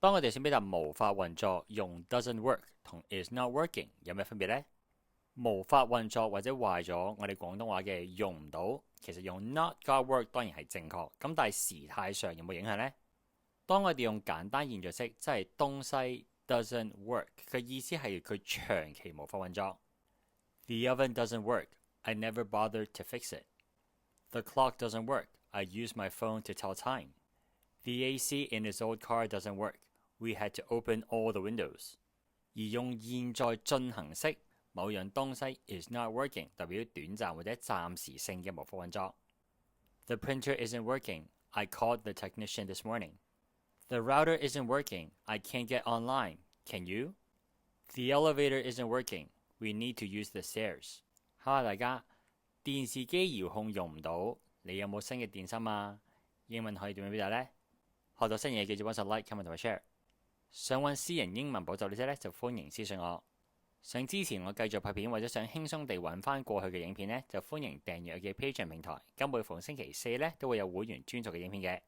當我哋想表達無法運作，用 doesn't work 同 is not working 有咩分別呢？無法運作或者壞咗，我哋廣東話嘅用唔到，其實用 not 加 work 當然係正確，咁但係時態上有冇影響呢？當我哋用簡單現在式，即係東西 doesn't work 嘅意思係佢長期無法運作。The oven doesn't work. I never bothered to fix it. The clock doesn't work. I use my phone to tell time. The AC in his old car doesn't work. We had to open all the windows. 而用現在進行式，某樣東西 is not working 代表短暫或者暫時性嘅無法運作。The printer isn't working. I called the technician this morning. The router isn't working. I can't get online. Can you? The elevator isn't working. We need to use the stairs. 哈，大家，電視機遙控用唔到，你有冇新嘅電芯啊？英文可以點樣表達呢？學到新嘢記住幫手 like、comment 同埋 share。想揾私人英文補習呢啲呢，就歡迎私信我。想支持我繼續拍片或者想輕鬆地揾翻過去嘅影片呢，就歡迎訂閱我嘅 Patreon 平台。咁每逢星期四呢，都會有會員專屬嘅影片嘅。